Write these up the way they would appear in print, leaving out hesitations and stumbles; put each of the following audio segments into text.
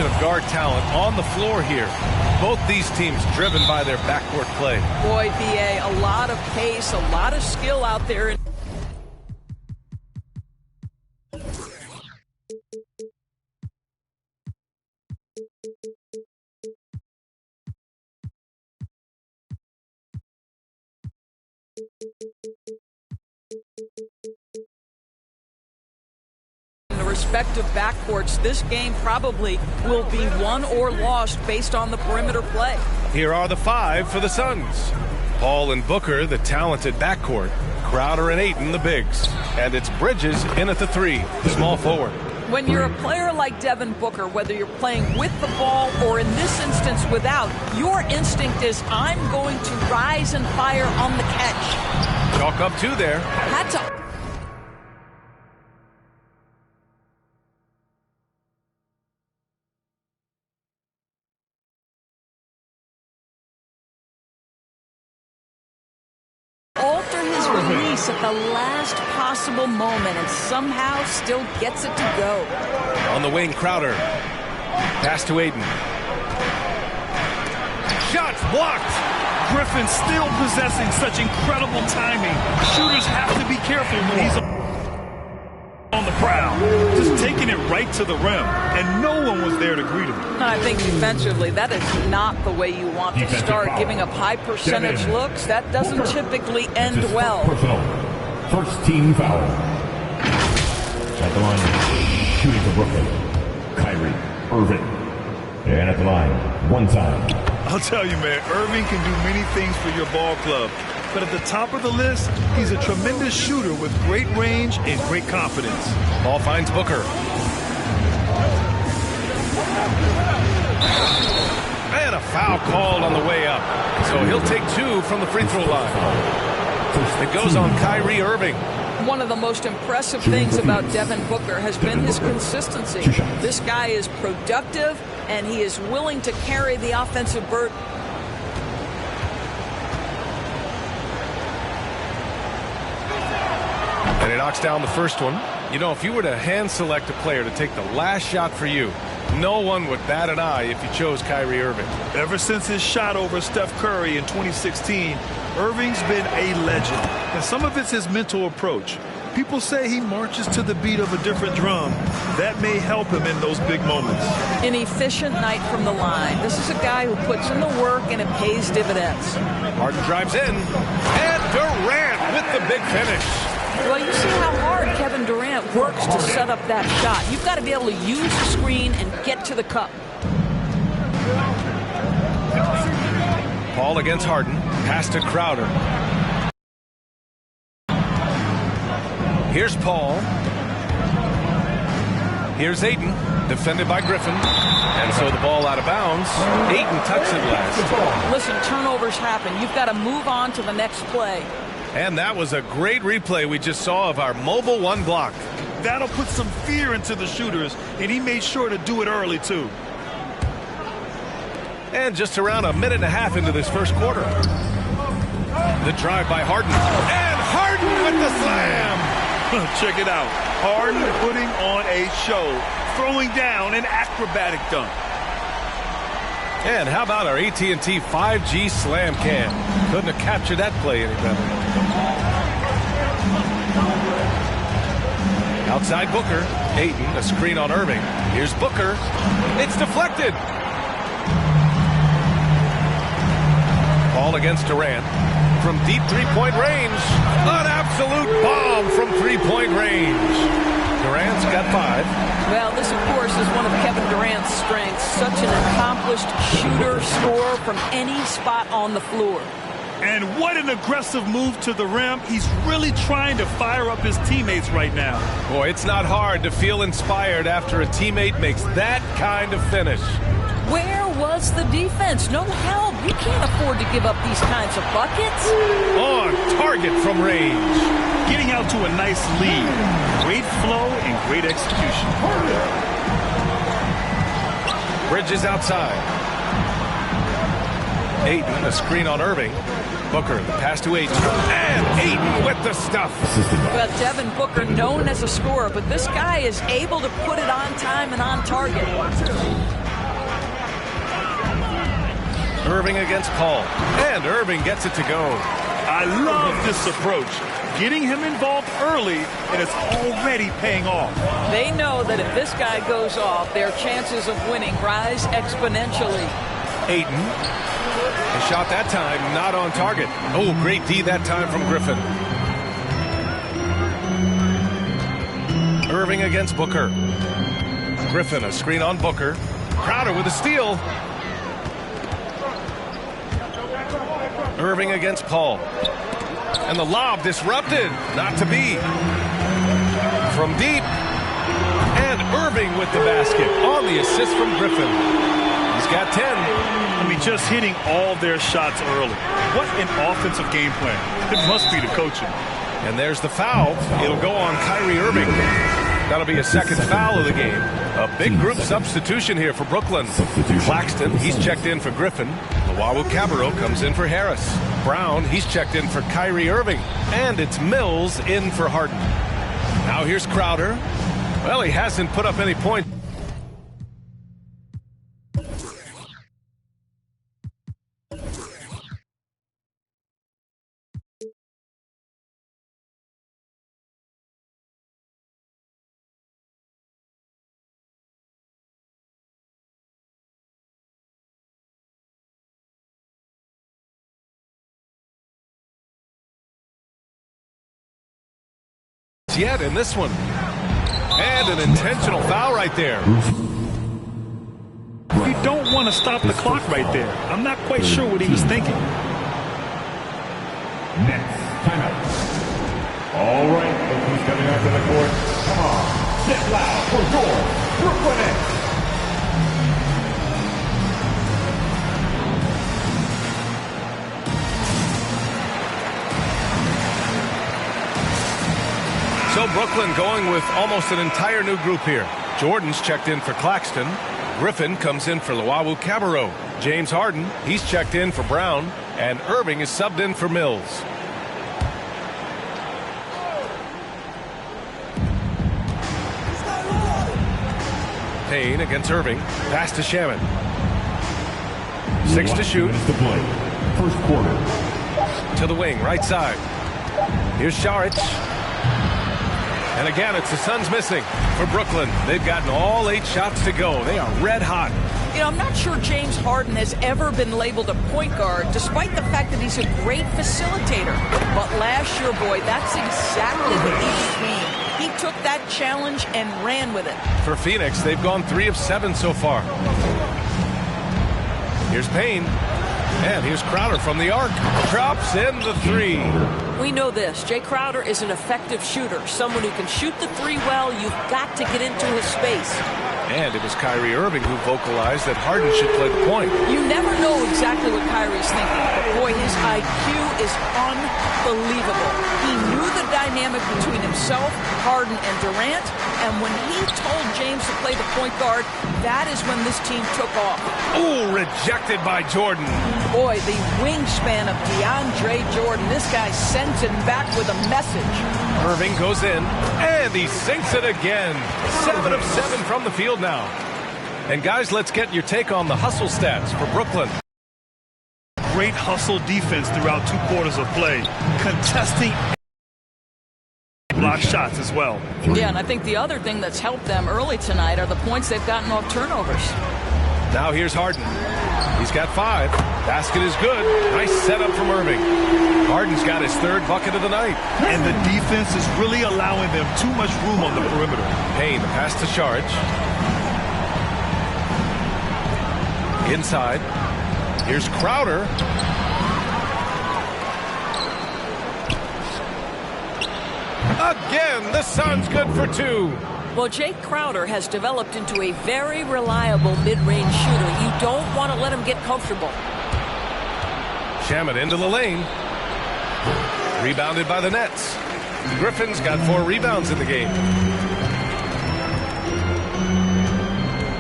of guard talent on the floor here. Both these teams driven by their backcourt play. Boy, BA, a lot of pace, a lot of skill out there. The respective backcourts, this game probably will be won or lost based on the perimeter play. Here are the five for the Suns. Paul and Booker, the talented backcourt. Crowder and Ayton, the bigs. And it's Bridges in at the three, small forward. When you're a player like Devin Booker, whether you're playing with the ball or in this instance without, your instinct is, I'm going to rise and fire on the catch. Chalk up two there. Had to... alter his release at the last possible moment and somehow still gets it to go. On the wing, Crowder. Pass to Ayton. Shots blocked. Griffin still possessing such incredible timing. Shooters have to be careful when he's on the ground. Just taking it right to the rim, and no one was there to greet him. I think defensively, that is not the way you want to start. Giving up high percentage looks, that doesn't typically end well. First team foul. At the line, shooting for Brooklyn. Kyrie Irving. And at the line, one time. I'll tell you, man, Irving can do many things for your ball club. But at the top of the list, he's a tremendous shooter with great range and great confidence. Ball finds Booker. And a foul called on the way up. So he'll take two from the free throw line. It goes on Kyrie Irving. One of the most impressive things about Devin Booker has been his consistency. This guy is productive, and he is willing to carry the offensive burden. And he knocks down the first one. You know, if you were to hand select a player to take the last shot for you, no one would bat an eye if you chose Kyrie Irving. Ever since his shot over Steph Curry in 2016, Irving's been a legend. And some of it's his mental approach. People say he marches to the beat of a different drum. That may help him in those big moments. An efficient night from the line. This is a guy who puts in the work, and it pays dividends. Harden drives in. And Durant with the big finish. Well, you see how hard Kevin Durant works to set up that shot. You've got to be able to use the screen and get to the cup. Paul against Harden. Pass to Crowder. Here's Paul. Here's Ayton. Defended by Griffin. And so the ball out of bounds. Ayton touched it last. Listen, turnovers happen. You've got to move on to the next play. And that was a great replay we just saw of our mobile one block. That'll put some fear into the shooters, and he made sure to do it early, too. And just around a minute and a half into this first quarter. The drive by Harden. And Harden with the slam. Check it out. Harden putting on a show, throwing down an acrobatic dunk. And how about our AT&T 5G slam cam? Couldn't have captured that play any better. Outside Booker. Ayton, a screen on Irving. Here's Booker. It's deflected. Ball against Durant. From deep three-point range. An absolute bomb from three-point range. Durant's got 5. Well, this, of course, is one of Kevin Durant's strengths. Such an accomplished shooter, scorer from any spot on the floor. And what an aggressive move to the rim. He's really trying to fire up his teammates right now. Boy, it's not hard to feel inspired after a teammate makes that kind of finish. Where was the defense? No help. You can't afford to give up these kinds of buckets. On target from range. Getting out to a nice lead. Great flow and great execution. Bridges outside. Ayton, a screen on Irving. Booker, the pass to Ayton. And Ayton with the stuff. Well, Devin Booker, known as a scorer, but this guy is able to put it on time and on target. Irving against Paul. And Irving gets it to go. I love this approach. Getting him involved early, and it's already paying off. They know that if this guy goes off, their chances of winning rise exponentially. Ayton. A shot that time, not on target. Oh, great D that time from Griffin. Irving against Booker. Griffin, a screen on Booker. Crowder with a steal. Irving against Paul. And the lob disrupted. Not to be. From deep. And Irving with the basket on the assist from Griffin. He's got 10. I mean, just hitting all their shots early. What an offensive game plan. It must be the coaching. And there's the foul. It'll go on Kyrie Irving. That'll be a second foul of the game. A big group substitution here for Brooklyn. Claxton, he's checked in for Griffin. Gfourrrr comes in for Harris. Brown, he's checked in for Kyrie Irving. And it's Mills in for Harden. Now here's Crowder. Well, he hasn't put up any points. Yet in this one. And an intentional foul right there. You don't want to stop the clock right there. I'm not quite sure what he was thinking. Next, timeout. All right, look who's coming out to the court. Come on, get loud for your Brooklyn Nets. So Brooklyn going with almost an entire new group here. Jordan's checked in for Claxton. Griffin comes in for Gfourrrr. James Harden, he's checked in for Brown. And Irving is subbed in for Mills. Payne against Irving. Pass to Shaman. 6 to shoot. To play. First quarter. To the wing, right side. Here's Saric. And again, it's the Suns missing for Brooklyn. They've gotten all 8 shots to go. They are red hot. You know, I'm not sure James Harden has ever been labeled a point guard, despite the fact that he's a great facilitator. But last year, boy, that's exactly what he became. He took that challenge and ran with it. For Phoenix, they've gone 3 of 7 so far. Here's Payne. And here's Crowder from the arc. Drops in the 3. We know this. Jay Crowder is an effective shooter. Someone who can shoot the 3 well. You've got to get into his space. And it was Kyrie Irving who vocalized that Harden should play the point. You never know exactly what Kyrie's thinking, but boy, his IQ is unbelievable. He knew the dynamic between himself, Harden, and Durant, and when he told James to play the point guard, that is when this team took off. Ooh, rejected by Jordan. Boy, the wingspan of DeAndre Jordan. This guy sends it back with a message. Irving goes in, and he sinks it again. 7 of 7 from the field now. And guys, let's get your take on the hustle stats for Brooklyn. Great hustle defense throughout 2 quarters of play. Contesting block shots as well. Yeah, and I think the other thing that's helped them early tonight are the points they've gotten off turnovers. Now here's Harden. He's got 5. Basket is good. Nice setup from Irving. Harden's got his 3rd bucket of the night. And the defense is really allowing them too much room on the perimeter. Payne, the pass to Saric. Inside. Here's Crowder. Again, the Suns good for 2. Well, Jay Crowder has developed into a very reliable mid-range shooter. You don't want to let him get comfortable. Shaman into the lane. Rebounded by the Nets. Griffin's got 4 rebounds in the game.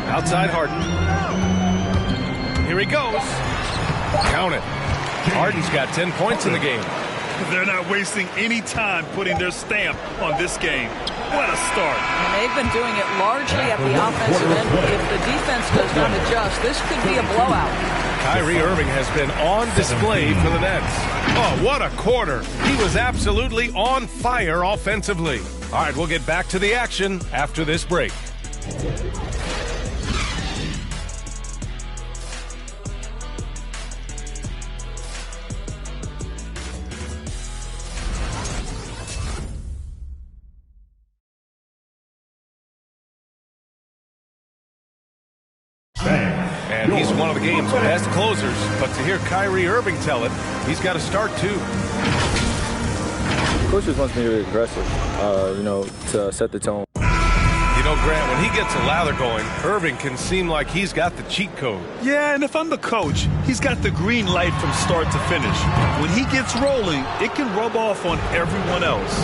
Outside Harden. Here he goes. Count it. Harden's got 10 points in the game. They're not wasting any time putting their stamp on this game. What a start. And they've been doing it largely at the offensive end. If the defense does not adjust, this could be a blowout. Kyrie Irving has been on display for the Nets. Oh, what a quarter. He was absolutely on fire offensively. All right, we'll get back to the action after this break. And he's one of the game's best closers. But to hear Kyrie Irving tell it, he's got to start too. Coach just wants me to be aggressive, to set the tone. You know, Grant, when he gets a lather going, Irving can seem like he's got the cheat code. Yeah, and if I'm the coach, he's got the green light from start to finish. When he gets rolling, it can rub off on everyone else.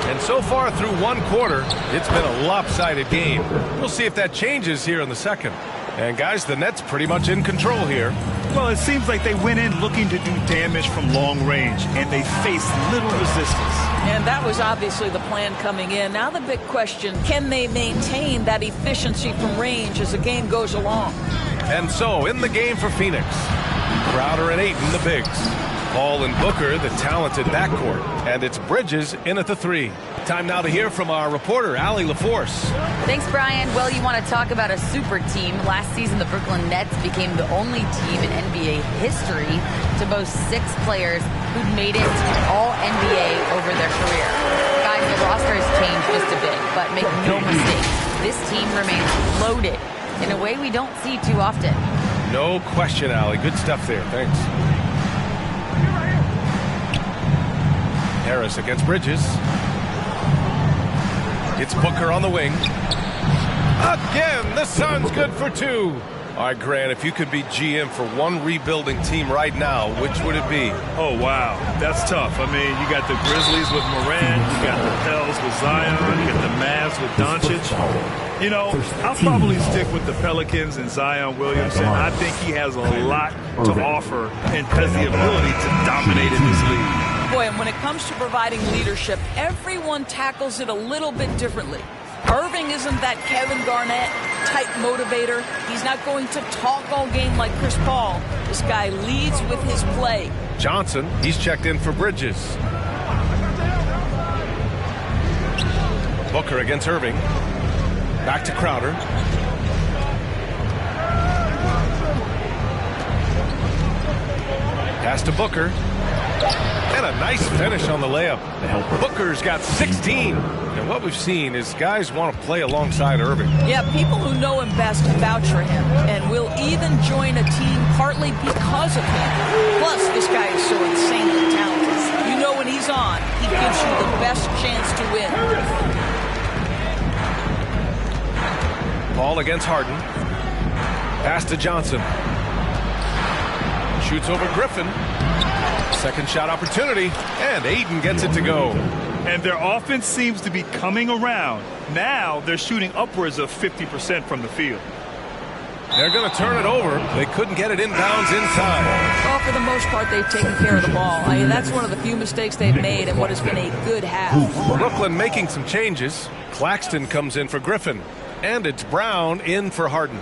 And so far through one quarter, it's been a lopsided game. We'll see if that changes here in the second. And guys, the Nets pretty much in control here. Well, it seems like they went in looking to do damage from long range, and they faced little resistance. And that was obviously the plan coming in. Now the big question, can they maintain that efficiency from range as the game goes along? And so, in the game for Phoenix, Crowder and Ayton, the bigs. Paul and Booker, the talented backcourt. And it's Bridges in at the 3. Time now to hear from our reporter, Allie LaForce. Thanks, Brian. Well, you want to talk about a super team. Last season, the Brooklyn Nets became the only team in NBA history to boast 6 players who'd made it to All-NBA over their career. Guys, the roster has changed just a bit, but make no mistake, this team remains loaded in a way we don't see too often. No question, Allie. Good stuff there. Thanks. Harris against Bridges. It's Booker on the wing. Again, the Suns good for 2. All right, Grant, if you could be GM for one rebuilding team right now, which would it be? Oh, wow. That's tough. I mean, you got the Grizzlies with Morant, you got the Pels with Zion, you got the Mavs with Doncic. You know, I'll probably stick with the Pelicans and Zion Williamson. I think he has a lot to offer and has the ability to dominate in this league. Boy, and when it comes to providing leadership, everyone tackles it a little bit differently. Irving isn't that Kevin Garnett type motivator. He's not going to talk all game like Chris Paul. This guy leads with his play. Johnson, he's checked in for Bridges. Booker against Irving. Back to Crowder. Pass to Booker. And a nice finish on the layup. Booker's got 16. And what we've seen is guys want to play alongside Irving. Yeah, people who know him best vouch for him and will even join a team partly because of him. Plus, this guy is so insanely talented. You know when he's on, he gives you the best chance to win. Paul against Harden. Pass to Johnson. Shoots over Griffin. Second shot opportunity, and Ayton gets it to go. And their offense seems to be coming around. Now they're shooting upwards of 50% from the field. They're going to turn it over. They couldn't get it inbounds in time. Well, for the most part, they've taken care of the ball. I mean, that's one of the few mistakes they've made in what has been a good half. Brooklyn making some changes. Claxton comes in for Griffin, and it's Brown in for Harden.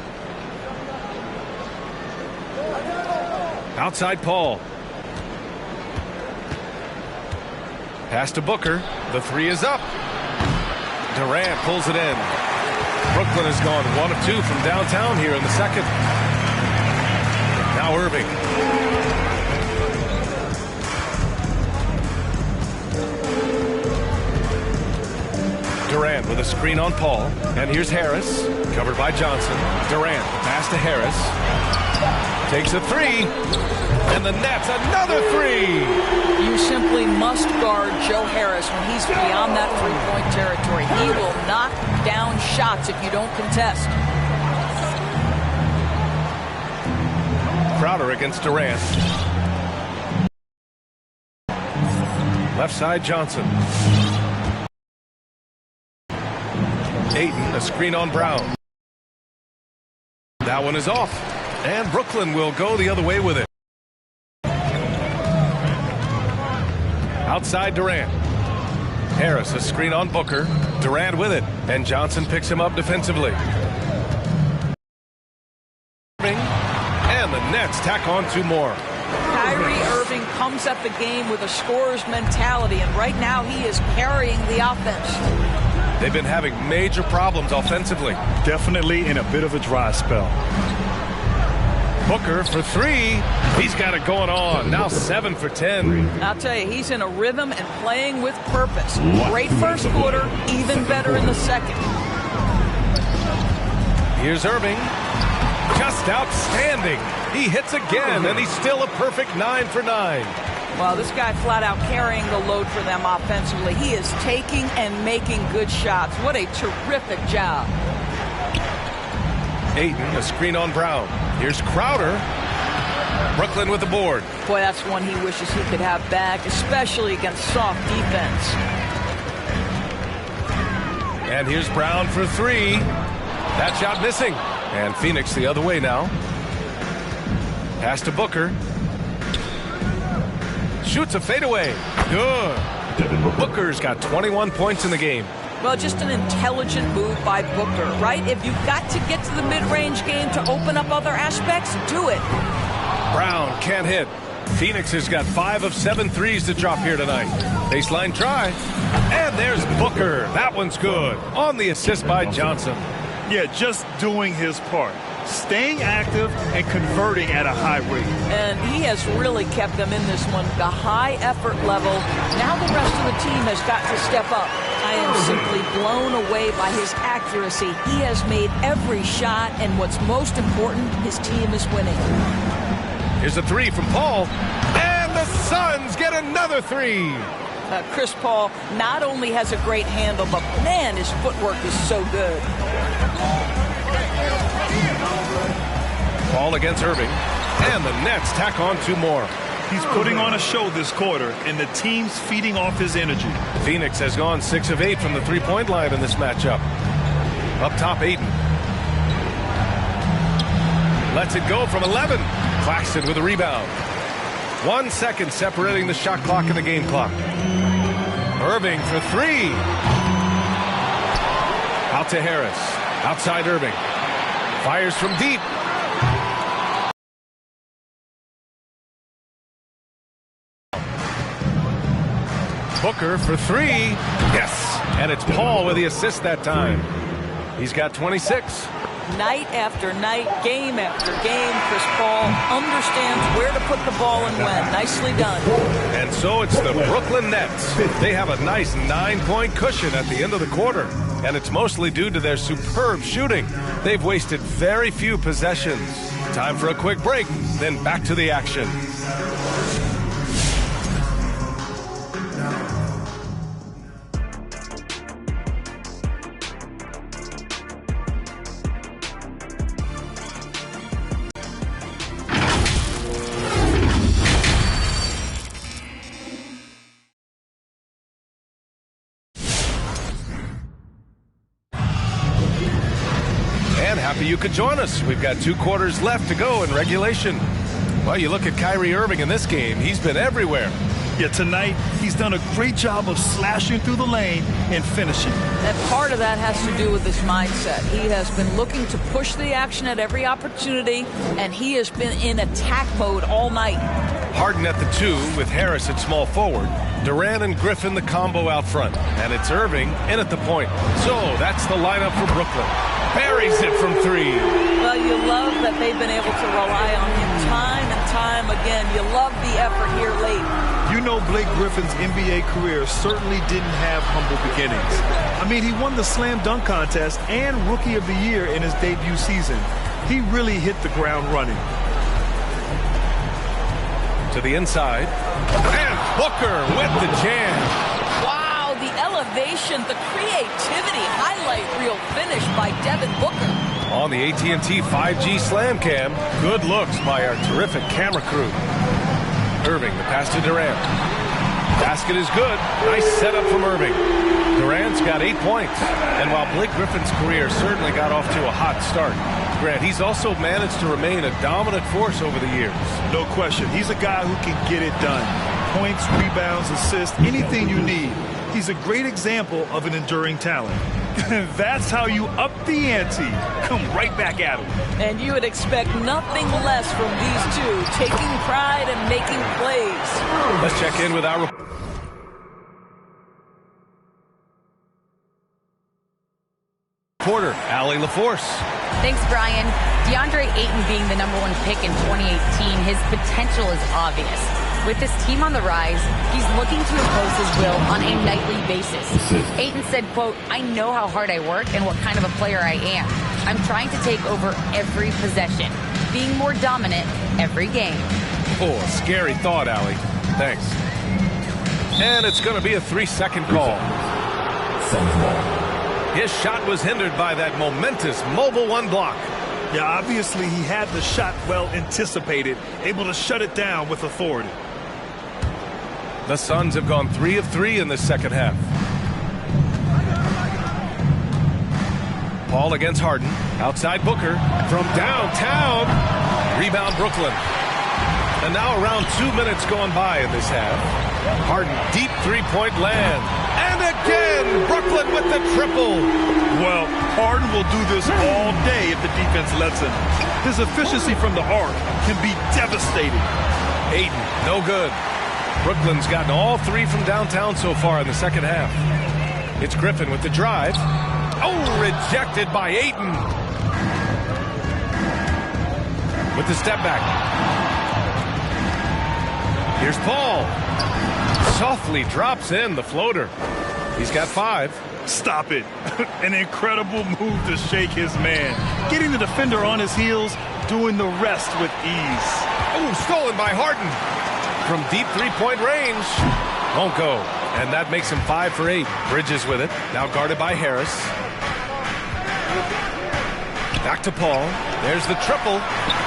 Outside Paul. Pass to Booker. The 3 is up. Durant pulls it in. Brooklyn has gone 1 of 2 from downtown here in the second. Now Irving. Durant with a screen on Paul. And here's Harris. Covered by Johnson. Durant. Pass to Harris. Takes a 3. And the Nets, another 3. You simply must guard Joe Harris when he's beyond that three-point territory. He will knock down shots if you don't contest. Crowder against Durant. Left side Johnson. Ayton, a screen on Brown. That one is off. And Brooklyn will go the other way with it. Outside Durant. Harris, a screen on Booker. Durant with it. And Johnson picks him up defensively. Nets tack on 2 more. Kyrie Irving comes at the game with a scorer's mentality, and right now he is carrying the offense. They've been having major problems offensively. Definitely in a bit of a dry spell. Booker for 3. He's got it going on. Now 7 for 10. I'll tell you, he's in a rhythm and playing with purpose. Great first quarter, even better in the second. Here's Irving. Just outstanding. He hits again, and he's still a perfect 9 for 9. Well, this guy flat out carrying the load for them offensively. He is taking and making good shots. What a terrific job. Ayton, a screen on Brown. Here's Crowder. Brooklyn with the board. Boy, that's one he wishes he could have back, especially against soft defense. And here's Brown for 3. That shot missing. And Phoenix the other way now. Pass to Booker. Shoots a fadeaway. Good. Booker's got 21 points in the game. Well, just an intelligent move by Booker, right? If you've got to get to the mid-range game to open up other aspects, do it. Brown can't hit. Phoenix has got 5 of 7 threes to drop here tonight. Baseline try. And there's Booker. That one's good. On the assist by Johnson. Yeah, just doing his part. Staying active and converting at a high rate. And he has really kept them in this one, the high effort level. Now the rest of the team has got to step up. I am simply blown away by his accuracy. He has made every shot, and what's most important, his team is winning. Here's a 3 from Paul. And the Suns get another 3. Chris Paul not only has a great handle, but man, his footwork is so good. Paul against Irving. And the Nets tack on 2 more. He's putting on a show this quarter, and the team's feeding off his energy. Phoenix has gone 6 of 8 from the three-point line in this matchup. Up top, Ayton. Lets it go from 11. Claxton with a rebound. 1 second separating the shot clock and the game clock. Irving for 3. Out to Harris. Outside Irving. Fires from deep. Booker for 3. Yes. And it's Paul with the assist that time. He's got 26. Night after night, game after game, Chris Paul understands where to put the ball and when. Nicely done. And so it's the Brooklyn Nets. They have a nice 9-point cushion at the end of the quarter. And it's mostly due to their superb shooting. They've wasted very few possessions. Time for a quick break, then back to the action. Happy you could join us. We've got 2 quarters left to go in regulation. Well, you look at Kyrie Irving in this game. He's been everywhere. Yeah, tonight he's done a great job of slashing through the lane and finishing. And part of that has to do with his mindset. He has been looking to push the action at every opportunity, and he has been in attack mode all night. Harden at the 2 with Harris at small forward. Durant and Griffin the combo out front. And it's Irving in at the point. So that's the lineup for Brooklyn. Buries it from 3. Well, you love that they've been able to rely on him time and time again. You love the effort here late. You know Blake Griffin's NBA career certainly didn't have humble beginnings. I mean, he won the slam dunk contest and Rookie of the Year in his debut season. He really hit the ground running. To the inside. And Booker with the jam. Wow, the elevation, the creativity, highlight reel finish by Devin Booker. On the AT&T 5G Slam Cam, good looks by our terrific camera crew. Irving, the pass to Durant. Basket is good. Nice setup from Irving. Durant's got 8 points. And while Blake Griffin's career certainly got off to a hot start, Grant, he's also managed to remain a dominant force over the years. No question. He's a guy who can get it done. Points, rebounds, assists, anything you need. He's a great example of an enduring talent. That's how you up the ante. Come right back at him. And you would expect nothing less from these two, taking pride and making plays. Let's check in with our reporter, Allie LaForce. Thanks, Brian. DeAndre Ayton being the #1 pick in 2018, his potential is obvious. With this team on the rise, he's looking to impose his will on a nightly basis. Ayton said, quote, "I know how hard I work and what kind of a player I am. I'm trying to take over every possession, being more dominant every game." Oh, a scary thought, Allie. Thanks. And it's going to be a 3-second call. His shot was hindered by that momentous mobile one block. Yeah, obviously he had the shot well anticipated, able to shut it down with authority. The Suns have gone 3 of 3 in this second half. Paul against Harden. Outside Booker. From downtown. Rebound Brooklyn. And now around 2 minutes going by in this half. Harden deep three-point land. And again, Brooklyn with the triple. Well, Harden will do this all day if the defense lets him. His efficiency from the arc can be devastating. Ayton, no good. Brooklyn's gotten all 3 from downtown so far in the second half. It's Griffin with the drive. Oh, rejected by Ayton. With the step back. Here's Paul. Softly drops in the floater. He's got 5. Stop it. An incredible move to shake his man. Getting the defender on his heels, doing the rest with ease. Oh, stolen by Harden. From deep three-point range. Won't go. And that makes him 5 for 8. Bridges with it. Now guarded by Harris. Back to Paul. There's the triple.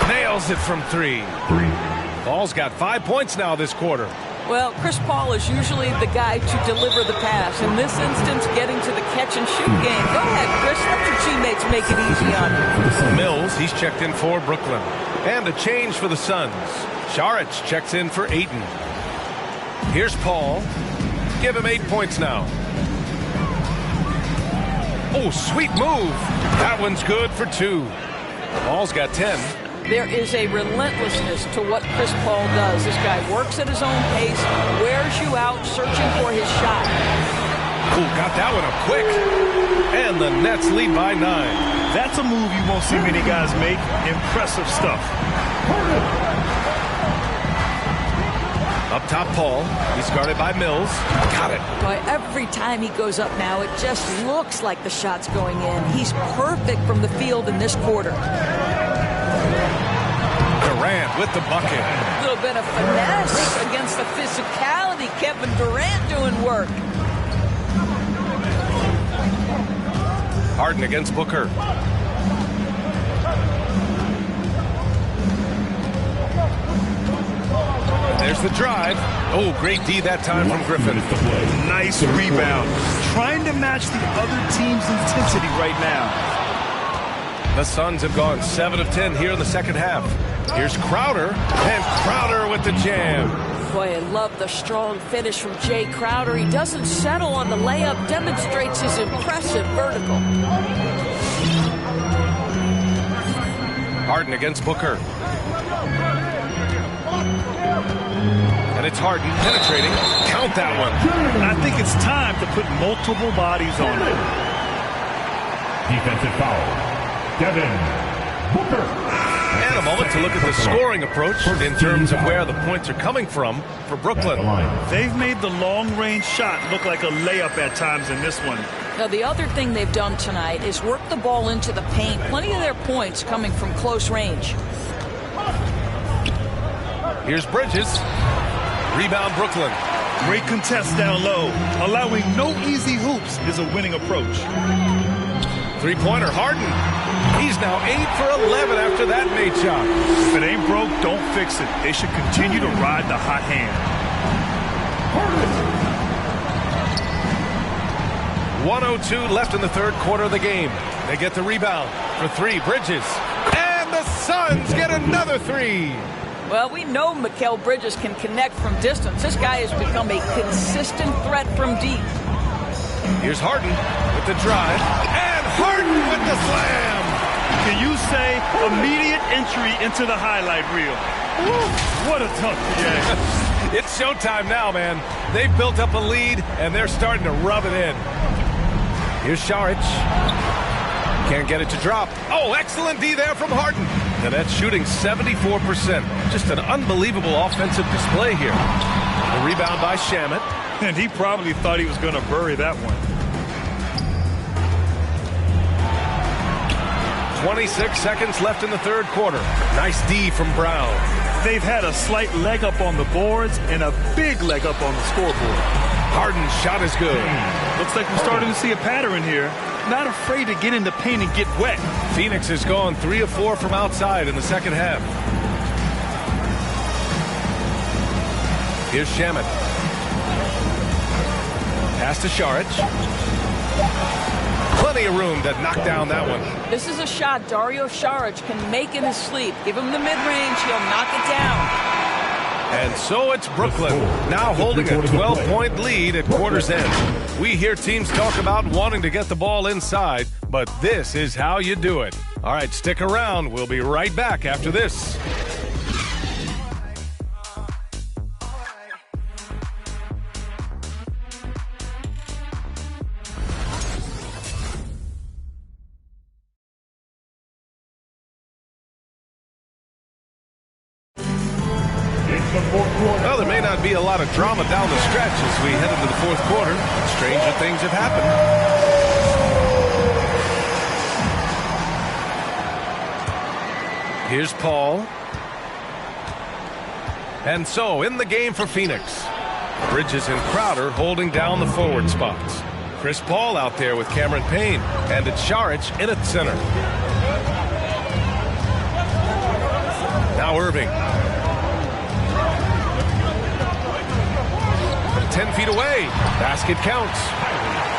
Nails it from 3. Paul's got 5 points now this quarter. Well, Chris Paul is usually the guy to deliver the pass. In this instance, getting to the catch-and-shoot game. Go ahead, Chris. Let your teammates make it easy on you. Mills, he's checked in for Brooklyn. And a change for the Suns. Saric checks in for Ayton. Here's Paul. Give him 8 points now. Oh, sweet move. That one's good for 2. Paul's got 10. There is a relentlessness to what Chris Paul does. This guy works at his own pace, wears you out, searching for his shot. Ooh, got that one up quick. And the Nets lead by 9. That's a move you won't see many guys make. Impressive stuff. Up top, Paul. He's guarded by Mills. Got it. Boy, every time he goes up now, it just looks like the shot's going in. He's perfect from the field in this quarter. Durant with the bucket. A little bit of finesse against the physicality. Kevin Durant doing work. Harden against Booker. There's the drive. Oh, great D that time from Griffin. Nice rebound. Trying to match the other team's intensity right now. The Suns have gone 7 of 10 here in the second half. Here's Crowder, and Crowder with the jam. Boy, I love the strong finish from Jay Crowder. He doesn't settle on the layup, demonstrates his impressive vertical. Harden against Booker. And it's Harden penetrating. Count that one. I think it's time to put multiple bodies on it. Defensive foul. Devin Booker. And a moment to look at the scoring approach in terms of where the points are coming from for Brooklyn. They've made the long-range shot look like a layup at times in this one. Now, the other thing they've done tonight is work the ball into the paint. Plenty of their points coming from close range. Here's Bridges. Rebound Brooklyn. Great contest down low. Allowing no easy hoops is a winning approach. Three-pointer, Harden. He's now 8 for 11 after that made shot. If it ain't broke, don't fix it. They should continue to ride the hot hand. 1:02 left in the third quarter of the game. They get the rebound for 3. Bridges. And the Suns get another 3. Well, we know Mikal Bridges can connect from distance. This guy has become a consistent threat from deep. Here's Harden with with the drive. And Harden with the slam. Can you say immediate entry into the highlight reel? Woo, what a tough game. It's showtime now, man. They've built up a lead, and they're starting to rub it in. Here's Saric. Can't get it to drop. Oh, excellent D there from Harden. The Nets shooting 74%. Just an unbelievable offensive display here. The rebound by Shamet. And he probably thought he was going to bury that one. 26 seconds left in the third quarter. Nice D from Brown. They've had a slight leg up on the boards and a big leg up on the scoreboard. Harden's shot is good. Looks like we're starting to see a pattern here. Not afraid to get in the paint and get wet. Phoenix has gone 3 of 4 from outside in the second half. Here's Shamet. Pass to Saric. Plenty of room to knock down that one. This is a shot Dario Saric can make in his sleep. Give him the mid-range, he'll knock it down. And so it's Brooklyn, now holding a 12-point lead at quarter's end. We hear teams talk about wanting to get the ball inside, but this is how you do it. All right, stick around. We'll be right back after this. Well, there may not be a lot of drama down the stretch as we head into the fourth quarter. Stranger things have happened. Here's Paul. And so, in the game for Phoenix, Bridges and Crowder holding down the forward spots. Chris Paul out there with Cameron Payne, and it's Saric in at center. Now Irving. 10 feet away. Basket counts.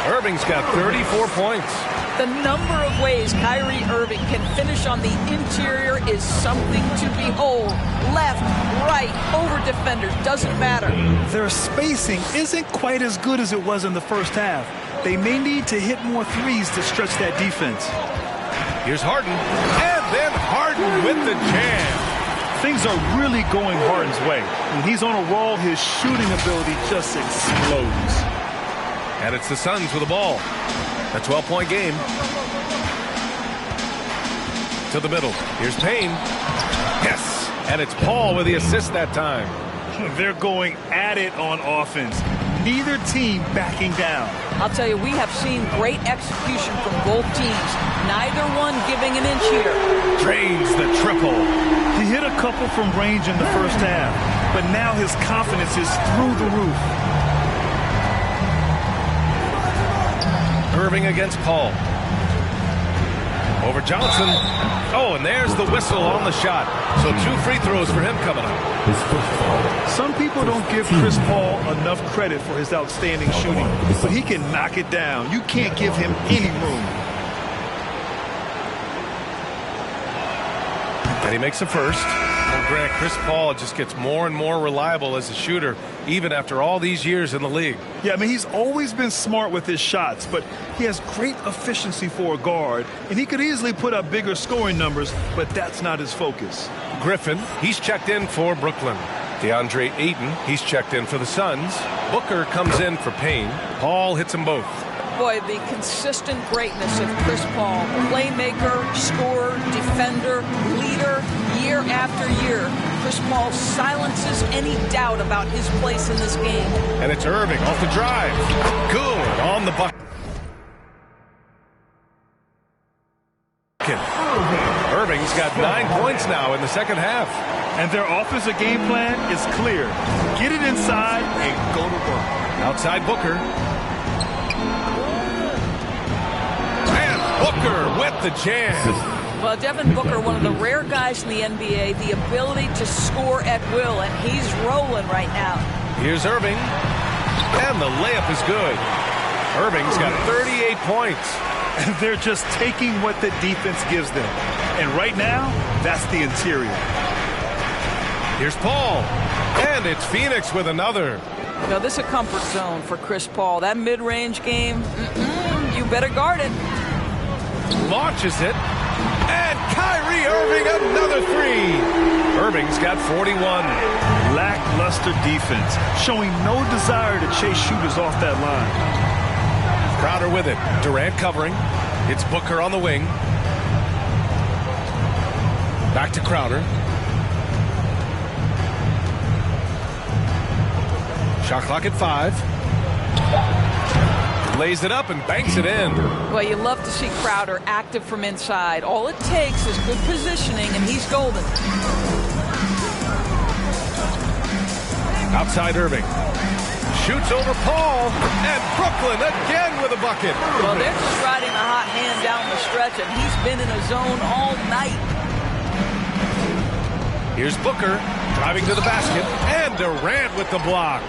Irving's got 34 points. The number of ways Kyrie Irving can finish on the interior is something to behold. Left, right, over defenders, doesn't matter. Their spacing isn't quite as good as it was in the first half. They may need to hit more threes to stretch that defense. Here's Harden. And then Harden with the jam. Things are really going Harden's way. When he's on a roll, his shooting ability just explodes. And it's the Suns with the ball. A 12-point game. To the middle. Here's Payne. Yes. And it's Paul with the assist that time. They're going at it on offense. Neither team backing down. I'll tell you, we have seen great execution from both teams. Neither one giving an inch here. Drains the triple. He hit a couple from range in the first half, but now his confidence is through the roof. Irving against Paul. Over Johnson. Oh, and there's the whistle on the shot. So 2 free throws for him coming up. Some people don't give Chris Paul enough credit for his outstanding shooting, but he can knock it down. You can't give him any room. And he makes a first. Well, Grant, Chris Paul just gets more and more reliable as a shooter, even after all these years in the league. Yeah, I mean, he's always been smart with his shots, but he has great efficiency for a guard, and he could easily put up bigger scoring numbers, but that's not his focus. Griffin, he's checked in for Brooklyn. DeAndre Ayton, he's checked in for the Suns. Booker comes in for Payne. Paul hits them both. Boy, the consistent greatness of Chris Paul. Playmaker, scorer, defender, leader, year after year. Chris Paul silences any doubt about his place in this game. And it's Irving off the drive. Good on the bucket. Irving's got 9 points now in the second half. And their offensive game plan is clear. Get it inside and go to work. Outside Booker. Booker with the jam. Well, Devin Booker, one of the rare guys in the NBA, the ability to score at will, and he's rolling right now. Here's Irving, and the layup is good. Irving's got 38 points. And they're just taking what the defense gives them. And right now, that's the interior. Here's Paul, and it's Phoenix with another. You know, this is a comfort zone for Chris Paul. That mid-range game, You better guard it. Launches it. And Kyrie Irving, another three. Irving's got 41. Lackluster defense, showing no desire to chase shooters off that line. Crowder with it. Durant covering. It's Booker on the wing. Back to Crowder. Shot clock at 5. Lays it up and banks it in. Well, you love to see Crowder active from inside. All it takes is good positioning, and he's golden. Outside Irving. Shoots over Paul. And Brooklyn again with a bucket. Well, they're just riding a hot hand down the stretch, and he's been in a zone all night. Here's Booker driving to the basket. And Durant with the block.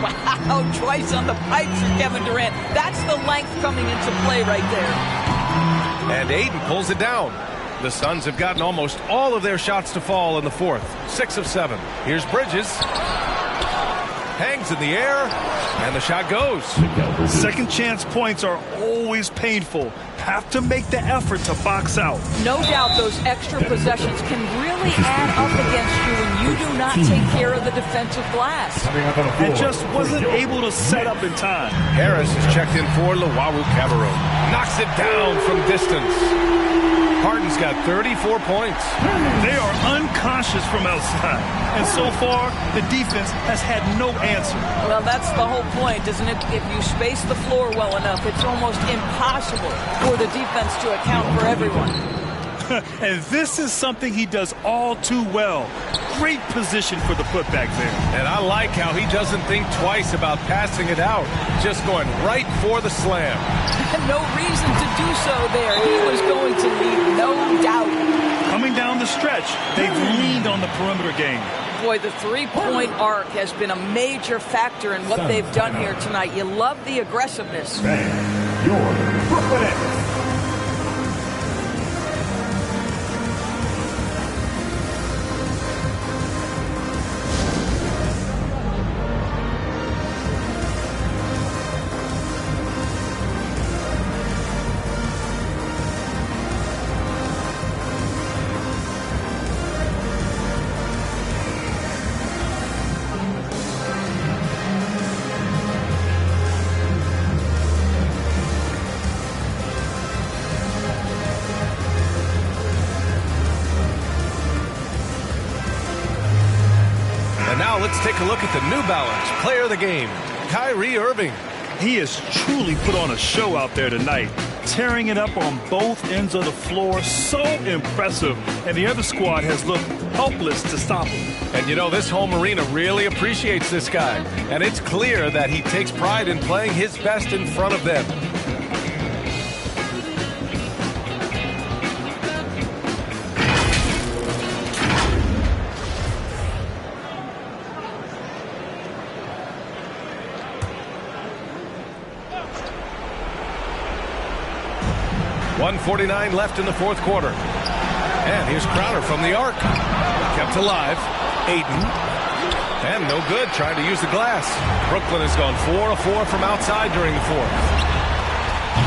Wow, twice on the pipes for Kevin Durant. That's the length coming into play right there. And Ayton pulls it down. The Suns have gotten almost all of their shots to fall in the fourth. 6 of 7. Here's Bridges. Hangs in the air. And the shot goes. Second chance points are always painful. Have to make the effort to box out. No doubt those extra possessions can really add up against you when you do not take care of the defensive glass. And just wasn't able to set up in time. Harris is checked in for Gfourrrr. Knocks it down from distance. Harden's got 34 points. They are unconscious from outside. And so far, the defense has had no answer. Well, that's the whole point, isn't it? If you space the floor well enough, it's almost impossible for the defense to account for everyone. And this is something he does all too well. Great position for the putback there. And I like how he doesn't think twice about passing it out. Just going right for the slam. No reason to do so there. He was going to lead, no doubt. Coming down the stretch, they've leaned on the perimeter game. Boy, the three-point arc has been a major factor in what they've done here tonight. You love the aggressiveness. Your Brooklyn Nets. Let's take a look at the New Balance player of the game, Kyrie Irving. He has truly put on a show out there tonight, tearing it up on both ends of the floor. So impressive. And the other squad has looked helpless to stop him. And you know, this home arena really appreciates this guy. And it's clear that he takes pride in playing his best in front of them. .149 left in the fourth quarter. And here's Crowder from the arc. Kept alive. Ayton. And no good, trying to use the glass. Brooklyn has gone 4 of 4 from outside during the fourth.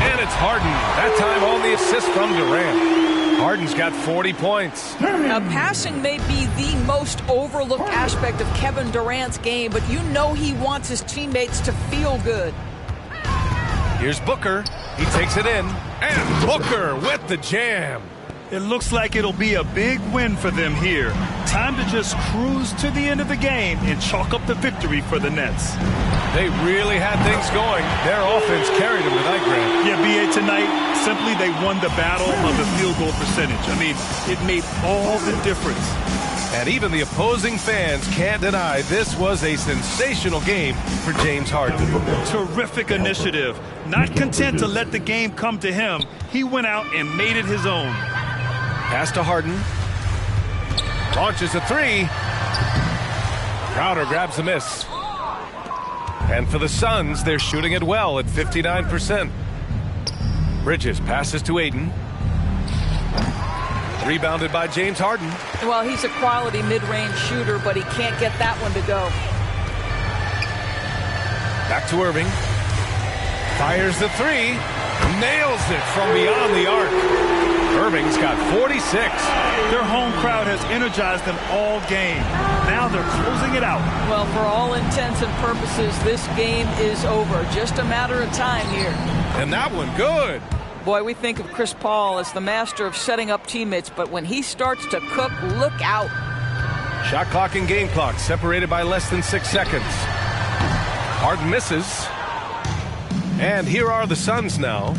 And it's Harden. That time on the assist from Durant. Harden's got 40 points. Now, passing may be the most overlooked aspect of Kevin Durant's game, but you know he wants his teammates to feel good. Here's Booker. He takes it in. And Booker with the jam. It looks like it'll be a big win for them here. Time to just cruise to the end of the game and chalk up the victory for the Nets. They really had things going. Their offense carried them tonight, Grant. Yeah, BA, tonight, simply they won the battle of the field goal percentage. I mean, it made all the difference. And even the opposing fans can't deny this was a sensational game for James Harden. Terrific initiative. Not content to let the game come to him, he went out and made it his own. Pass to Harden. Launches a three. Crowder grabs a miss. And for the Suns, they're shooting it well at 59%. Bridges passes to Ayton. Rebounded by James Harden. Well, he's a quality mid-range shooter, but he can't get that one to go. Back to Irving. Fires the three. Nails it from beyond the arc. Irving's got 46. Their home crowd has energized them all game. Now they're closing it out. Well, for all intents and purposes, this game is over. Just a matter of time here. And that one good. Boy, we think of Chris Paul as the master of setting up teammates, but when he starts to cook, look out. Shot clock and game clock separated by less than 6 seconds. Harden misses. And here are the Suns now,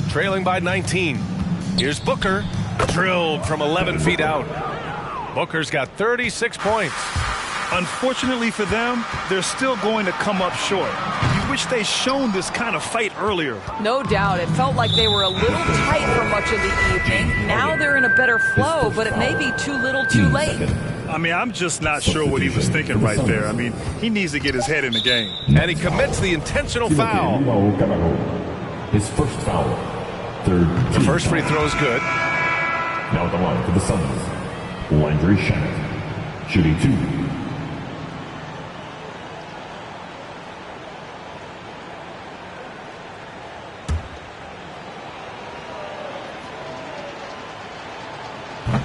trailing by 19. Here's Booker, drilled from 11 feet out. Booker's got 36 points. Unfortunately for them, they're still going to come up short. You wish they'd shown this kind of fight earlier. No doubt. It felt like they were a little tight for much of the evening. Now they're in a better flow, but it may be too little too late. I mean, I'm just not sure what he was thinking right there. I mean, he needs to get his head in the game. And he commits the intentional foul. His first foul. Third. The first free throw is good. Now at the line for the Suns, Landry Shamet, shooting 2.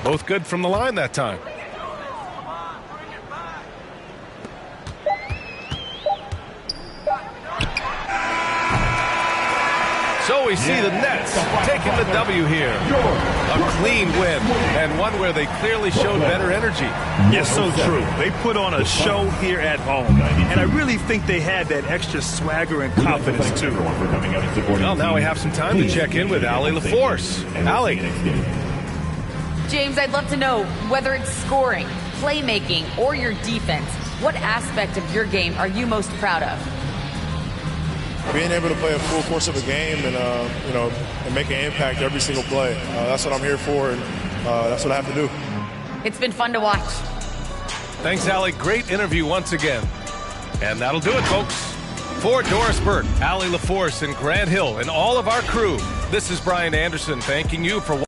Both good from the line that time. So we see the Nets taking the W here. A clean win, and one where they clearly showed better energy. Yes, so true. They put on a show here at home, and I really think they had that extra swagger and confidence, too. Well, now we have some time to check in with Allie LaForce. Allie. James, I'd love to know whether it's scoring, playmaking, or your defense. What aspect of your game are you most proud of? Being able to play a full course of a game and, and make an impact every single play. That's what I'm here for, and that's what I have to do. It's been fun to watch. Thanks, Allie. Great interview once again. And that'll do it, folks. For Doris Burke, Allie LaForce, and Grant Hill, and all of our crew, this is Brian Anderson thanking you for watching.